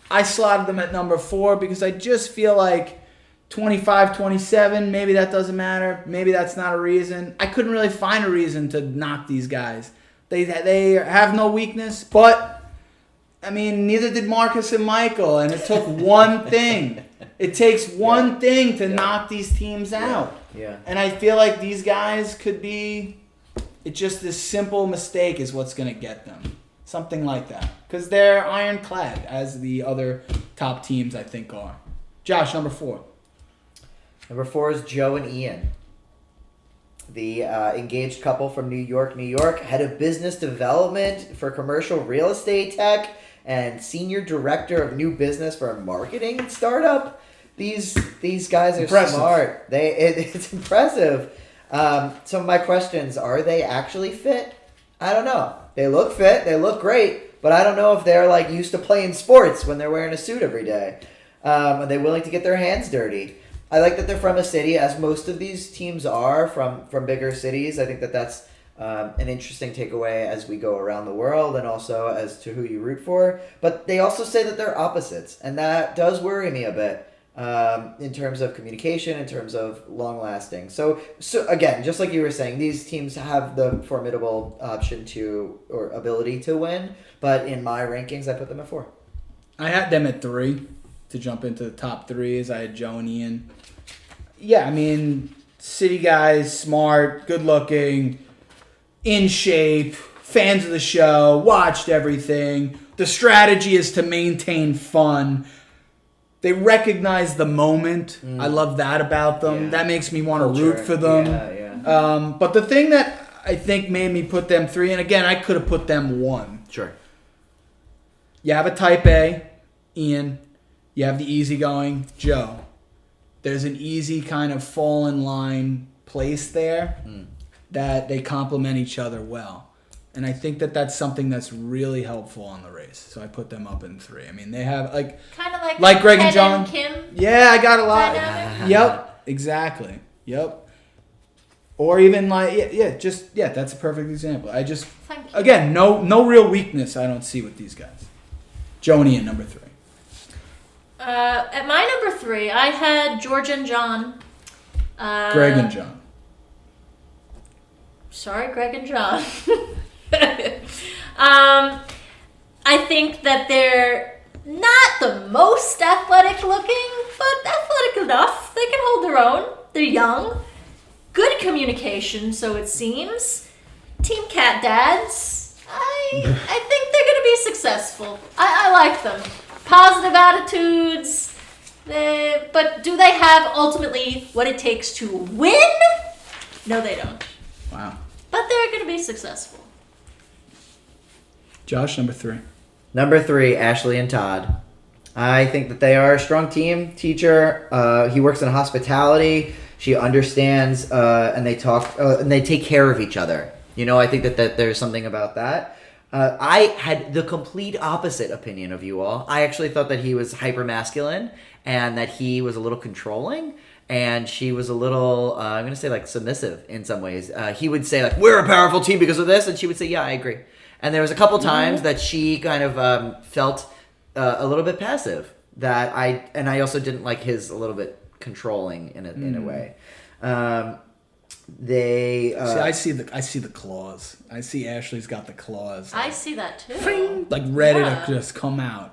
I slotted them at number 4 because I just feel like 25, 27, maybe that doesn't matter. Maybe that's not a reason. I couldn't really find a reason to knock these guys. They have no weakness, but, I mean, neither did Marcus and Michael, and it took one thing. It takes one thing to knock these teams out. Yeah. And I feel like these guys could be, it's just this simple mistake is what's going to get them. Something like that. Because they're ironclad, as the other top teams, I think, are. Josh, number 4. Number 4 is Joe and Ian. The engaged couple from New York, New York, head of business development for commercial real estate tech and senior director of new business for a marketing startup. These guys are impressive. Smart. It's impressive. Some of my questions, are they actually fit? I don't know. They look fit. They look great. But I don't know if they're like used to playing sports when they're wearing a suit every day. Are they willing to get their hands dirty? I like that they're from a city, as most of these teams are from bigger cities. I think that's an interesting takeaway as we go around the world and also as to who you root for. But they also say that they're opposites, and that does worry me a bit in terms of communication, in terms of long-lasting. So again, just like you were saying, these teams have the formidable option to or ability to win, but in my rankings, I put them at 4. I had them at 3 to jump into the top 3s. I had Joe and Ian. Yeah, I mean, city guys, smart, good-looking, in shape, fans of the show, watched everything. The strategy is to maintain fun. They recognize the moment. I love that about them. Yeah. That makes me want to root for them. Yeah. But the thing that I think made me put them 3, and again, I could have put them 1. Sure. You have a type A, Ian. You have the easygoing, Joe. There's an easy kind of fall in line place there that they complement each other well. And I think that that's something that's really helpful on the race. So I put them up in 3. I mean, they have Kind of like Greg and Ted John. Kim. Yeah, I got a lot. Dynamic. Yep, exactly. Yep. Or even that's a perfect example. I just, Thank you. again, no real weakness I don't see with these guys. Joe and Ian, number 3. At my number 3, I had George and John. Greg and John. Sorry, Greg and John. I think that they're not the most athletic looking, but athletic enough. They can hold their own. They're young. good communication, so it seems. Team Cat Dads, I think they're going to be successful. I like them. Positive attitudes. But do they have ultimately what it takes to win? No, they don't. Wow. But they're going to be successful. Josh, number 3. Number 3, Ashley and Todd. I think that they are a strong team. Teacher, he works in hospitality. She understands, and they talk, and they take care of each other. You know, I think that there's something about that. I had the complete opposite opinion of you all. I actually thought that he was hyper masculine and that he was a little controlling, and she was a little, I'm going to say like submissive in some ways. He would say like, we're a powerful team because of this, and she would say, yeah, I agree. And there was a couple times that she kind of felt a little bit passive. I also didn't like his a little bit controlling in a way. I see the claws. I see Ashley's got the claws. I see that too. Like ready to just come out.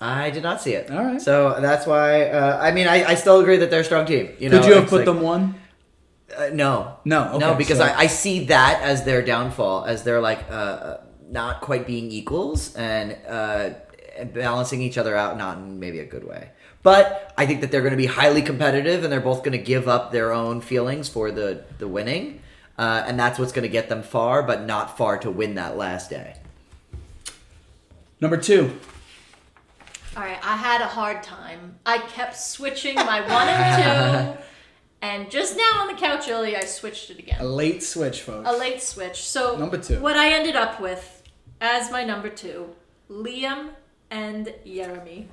I did not see it. All right. So that's why. I still agree that they're a strong team. You know, Could you have put them 1? No. No. Okay, no, because so- I see that as their downfall, as they're like not quite being equals and balancing each other out, not in maybe a good way. But I think that they're going to be highly competitive, and they're both going to give up their own feelings for the winning. And that's what's going to get them far, but not far to win that last day. Number 2. All right, I had a hard time. I kept switching my 1 and 2, and just now on the couch earlier, I switched it again. A late switch, folks. A late switch. So Number 2. What I ended up with as my number 2, Liam and Jeremy.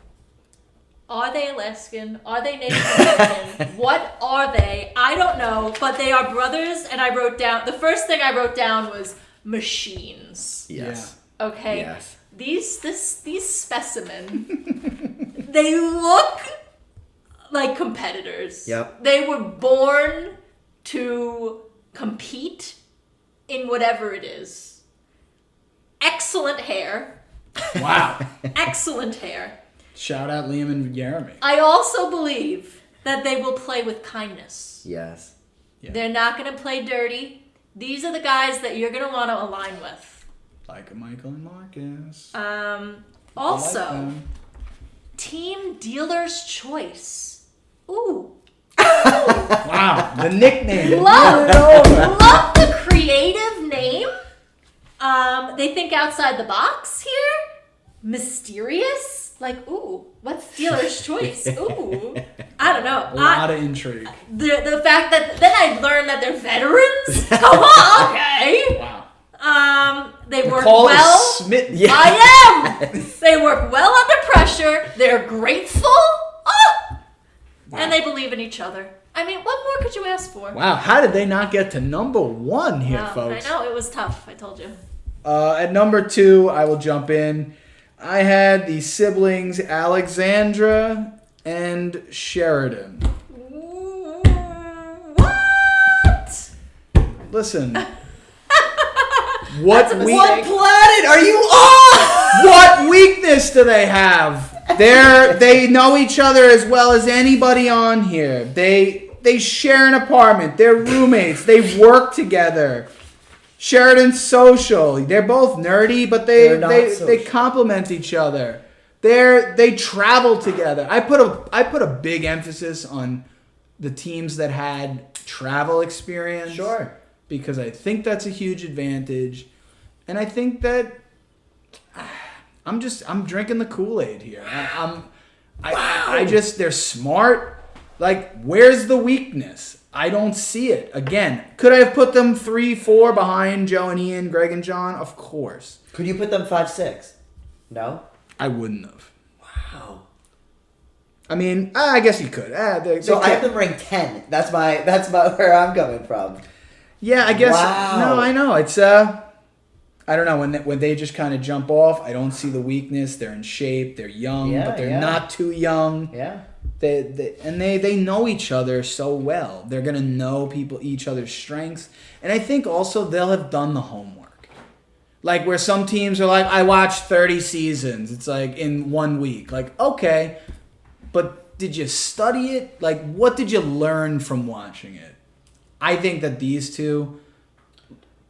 Are they Alaskan? Are they Native American? What are they? I don't know, but they are brothers, and I wrote down, the first thing I wrote down was machines. Yes. Okay? Yes. These specimen, they look like competitors. Yep. They were born to compete in whatever it is. Excellent hair. Wow. Excellent hair. Shout out Liam and Jeremy. I also believe that they will play with kindness. Yes. Yeah. They're not going to play dirty. These are the guys that you're going to want to align with. Like Michael and Marcus. Also, I like them. Team Dealer's Choice. Ooh. Wow, the nickname. Love the creative name. They think outside the box here. Mysterious. Like, ooh, what's Dealer's Choice? Ooh. I don't know. A lot of intrigue. The fact that then I learned that they're veterans. Come on, okay. Wow. They work Nicole well. is smitten. Yeah. I am. They work well under pressure. They're grateful. Oh! Wow. And they believe in each other. I mean, what more could you ask for? Wow, how did they not get to number 1 here, Wow, folks? I know, it was tough. I told you. At number 2, I will jump in. I had the siblings Alexandra and Sheridan. What? Listen. What planet are you on? What weakness do they have? They know each other as well as anybody on here. They share an apartment. They're roommates. They work together. Sheridan's social. They're both nerdy, but they complement each other. They travel together. I put a big emphasis on the teams that had travel experience. Sure. Because I think that's a huge advantage. And I think that I'm drinking the Kool-Aid here. They're smart. Like, where's the weakness? I don't see it. Again, could I have put them 3-4 behind Joe and Ian, Greg and John? Of course. Could you put them 5-6? No? I wouldn't have. Wow. I mean, I guess you could. So I have them ranked 10. That's where I'm coming from. Yeah, I guess. Wow. No, I know. It's I don't know, when they just kind of jump off, I don't see the weakness. They're in shape. They're young, but they're not too young. Yeah. They know each other so well. They're gonna know each other's strengths, and I think also they'll have done the homework. Like where some teams are like, I watched 30 seasons. It's like in 1 week. Like, okay, but did you study it? Like, what did you learn from watching it? I think that these two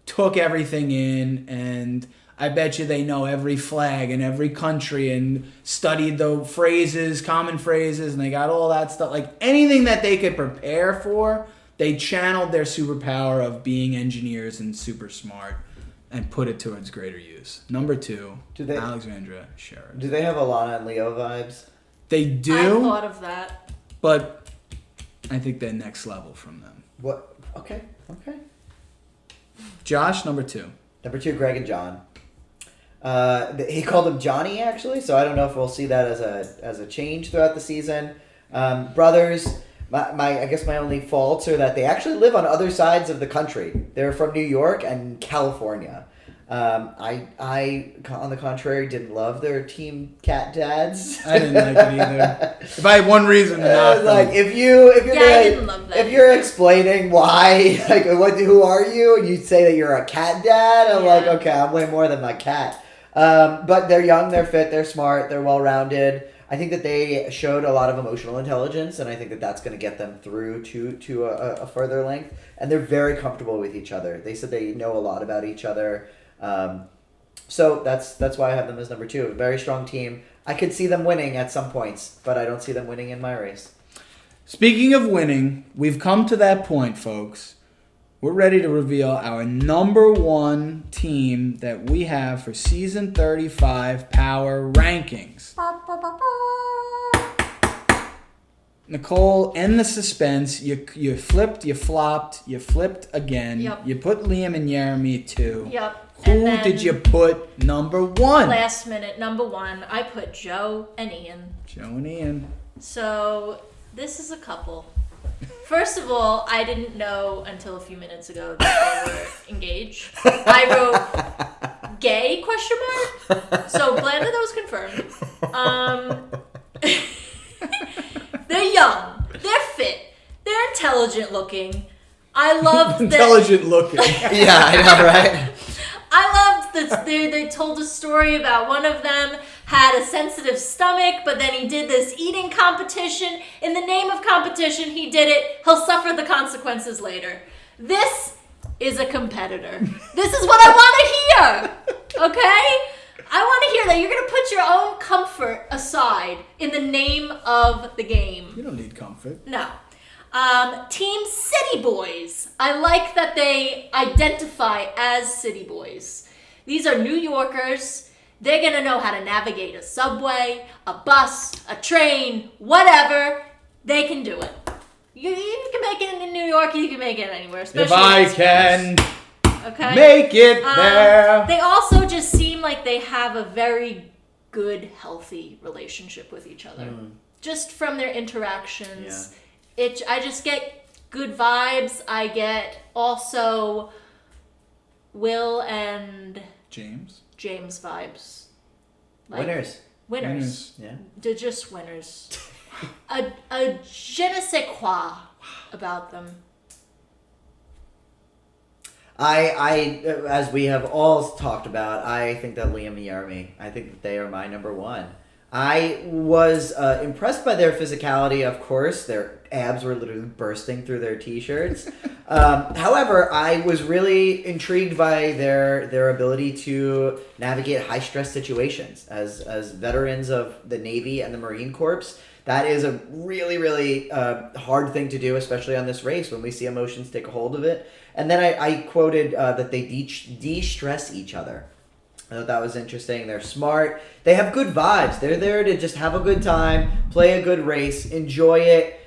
took everything in, and I bet you they know every flag in every country and studied the phrases, common phrases, and they got all that stuff. Like anything that they could prepare for, they channeled their superpower of being engineers and super smart and put it towards greater use. Number 2, Alexandra Sherrod. Do they have Alana and Leo vibes? They I do, thought of that. but I think they're next level from them. What? Okay. Josh, number 2. Number 2, Greg and John. He called him Johnny, actually, so I don't know if we'll see that as a change throughout the season. Brothers, I guess my only faults are that they actually live on other sides of the country. They're from New York and California. I, on the contrary, didn't love their team cat dads. I didn't like it either. If I had one reason to not like them. if you're I didn't love that if you're explaining why, like who are you, and you say that you're a cat dad, I'm like, okay, I'm way more than my cat. But they're young, they're fit, they're smart, they're well rounded. I think that they showed a lot of emotional intelligence, and I think that that's going to get them through to a further length. And they're very comfortable with each other. They said they know a lot about each other. So that's why I have them as number 2. A very strong team. I could see them winning at some points, but I don't see them winning in my race. Speaking of winning, we've come to that point, folks. We're ready to reveal our number 1 team that we have for season 35 Power Rankings. Nicole, end the suspense. You flipped, you flopped, you flipped again. Yep. You put Liam and Jeremy 2. Yep. Who did you put number 1? Last minute, number 1, I put Joe and Ian. Joe and Ian. So this is a couple. First of all, I didn't know until a few minutes ago that they were engaged. I wrote gay ? So glad that was confirmed. They're young. They're fit. They're intelligent looking. I loved Intelligent looking. Yeah, I know, right? I loved that they told a story about one of them had a sensitive stomach, but then he did this eating competition. In the name of competition, he did it. He'll suffer the consequences later. This is a competitor. This is what I want to hear. Okay? I want to hear that you're going to put your own comfort aside in the name of the game. You don't need comfort. No. Team City Boys. I like that they identify as City Boys. These are New Yorkers. They're going to know how to navigate a subway, a bus, a train, whatever. They can do it. You can make it in New York. You can make it anywhere. Especially If I can okay? make it there. They also just seem like they have a very good, healthy relationship with each other. Just from their interactions. Yeah. I just get good vibes. I get also Will and James vibes. Winners. Yeah. They're just winners. a je ne sais quoi about them. I as we have all talked about, I think that Liam and Jeremy, I think that they are my number 1. I was impressed by their physicality, of course. Their abs were literally bursting through their t-shirts. However, I was really intrigued by their ability to navigate high-stress situations. As veterans of the Navy and the Marine Corps, that is a really, really hard thing to do, especially on this race when we see emotions take a hold of it. And then I quoted that they de-stress each other. I thought that was interesting. They're smart. They have good vibes. They're there to just have a good time, play a good race, enjoy it.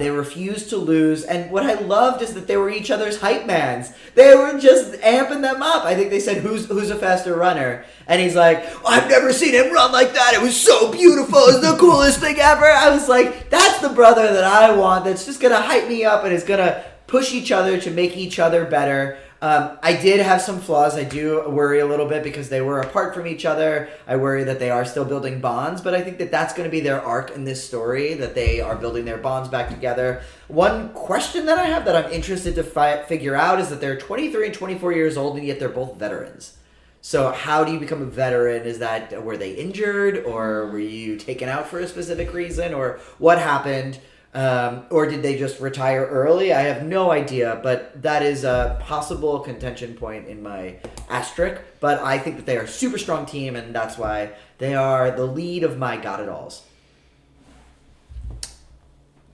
They refuse to lose. And what I loved is that they were each other's hype mans. They were just amping them up. I think they said, who's a faster runner? And he's like, I've never seen him run like that. It was so beautiful. It was the coolest thing ever. I was like, that's the brother that I want, that's just going to hype me up and is going to push each other to make each other better. I did have some flaws. I do worry a little bit because they were apart from each other. I worry that they are still building bonds, but I think that that's going to be their arc in this story, that they are building their bonds back together. One question that I have that I'm interested to figure out is that they're 23 and 24 years old, and yet they're both veterans. So how do you become a veteran? Is that, were they injured, or were you taken out for a specific reason, or what happened? Or did they just retire early? I have no idea, but that is a possible contention point in my asterisk. But I think that they are a super strong team, and that's why they are the lead of my Got It Alls.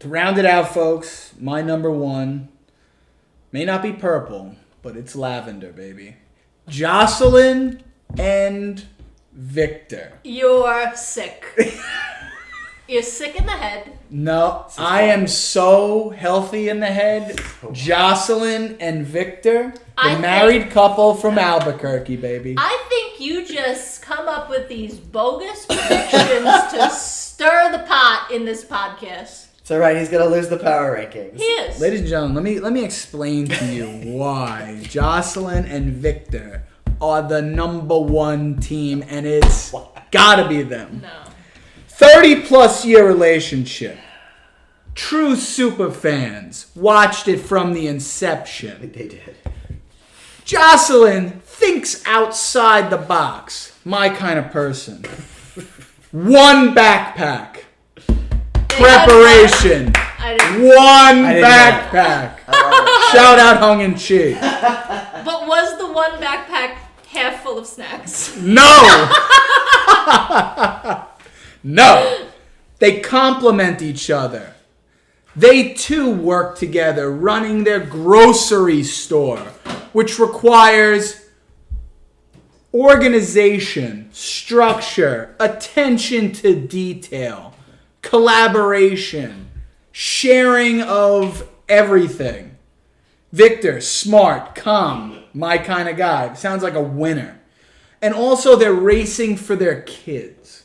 To round it out, folks, my number one may not be purple, but it's lavender, baby. Jocelyn and Victor. You're sick. You're sick in the head. No, I am so healthy in the head. Jocelyn and Victor, the married couple from Albuquerque, baby. I think you just come up with these bogus predictions to stir the pot in this podcast. It's all right. He's going to lose the power rankings. He is. Ladies and gentlemen, let me explain to you why Jocelyn and Victor are the number one team, and it's gotta be them. No. 30-plus year relationship. True super fans. Watched it from the inception. They did. Jocelyn thinks outside the box. My kind of person. One backpack. Preparation. One backpack. Shout out Hung and Chi. But was the one backpack half full of snacks? No. No. They complement each other. They too work together running their grocery store, which requires organization, structure, attention to detail, collaboration, sharing of everything. Victor, smart, calm, my kind of guy. Sounds like a winner. And also they're racing for their kids.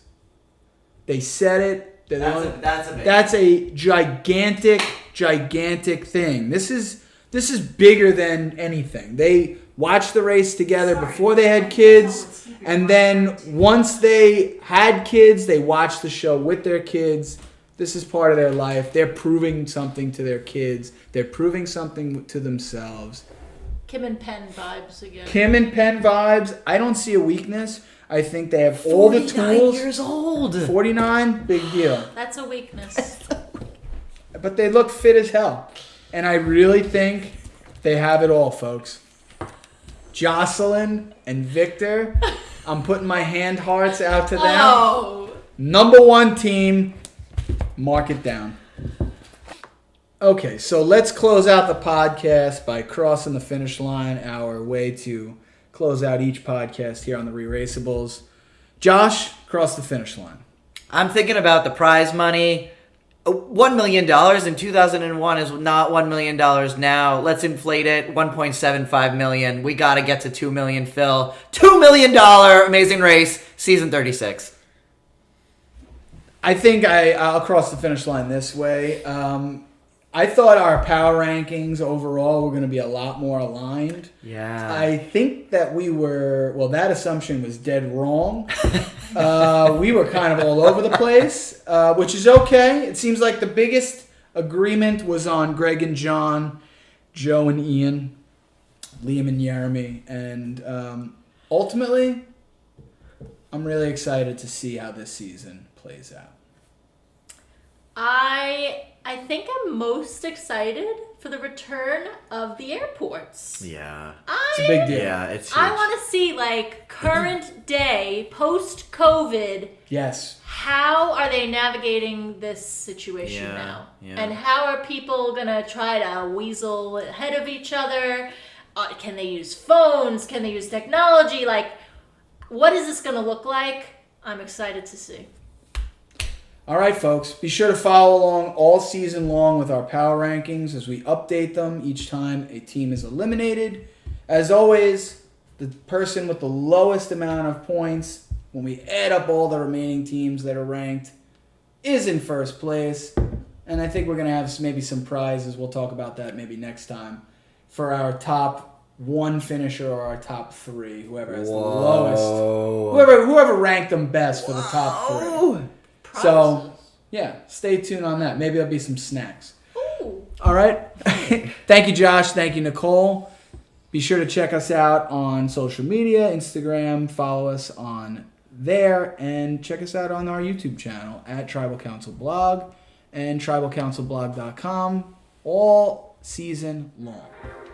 They said it. That's a gigantic thing. This is bigger than anything. They watched the race together before they had kids, and then once they had kids, they watched the show with their kids. This is part of their life. They're proving something to their kids. They're proving something to themselves. Kim and Penn vibes again. Kim and Penn vibes. I don't see a weakness. I think they have all the tools. 49 years old. 49, big deal. That's a weakness. But they look fit as hell. And I really think they have it all, folks. Jocelyn and Victor, I'm putting my hand hearts out to them. Oh. Number one team, mark it down. Okay, so let's close out the podcast by crossing the finish line, our way to close out each podcast here on the ReRACEables. Josh, cross the finish line. I'm thinking about the prize money. $1 million in 2001 is not $1 million now. Let's inflate it. $1.75 million. We got to get to $2 million, Phil. $2 million Amazing Race, season 36. I think I'll cross the finish line this way. I thought our power rankings overall were going to be a lot more aligned. Yeah. I think that that assumption was dead wrong. We were kind of all over the place, which is okay. It seems like the biggest agreement was on Greg and John, Joe and Ian, Liam and Jeremy. And ultimately, I'm really excited to see how this season plays out. I think I'm most excited for the return of the airports. Yeah. It's a big deal. Yeah, it's huge. I want to see, current day, post-COVID. Yes. How are they navigating this situation now? Yeah. And how are people going to try to weasel ahead of each other? Can they use phones? Can they use technology? What is this going to look like? I'm excited to see. All right, folks. Be sure to follow along all season long with our power rankings as we update them each time a team is eliminated. As always, the person with the lowest amount of points, when we add up all the remaining teams that are ranked, is in first place. And I think we're going to have maybe some prizes. We'll talk about that maybe next time for our top one finisher or our top three, whoever has the lowest. Whoever ranked them best for the top three. So, yeah, stay tuned on that. Maybe there'll be some snacks. Ooh. All right. Thank you, Josh. Thank you, Nicole. Be sure to check us out on social media, Instagram. Follow us on there. And check us out on our YouTube channel at Tribal Council Blog. and tribalcouncilblog.com all season long.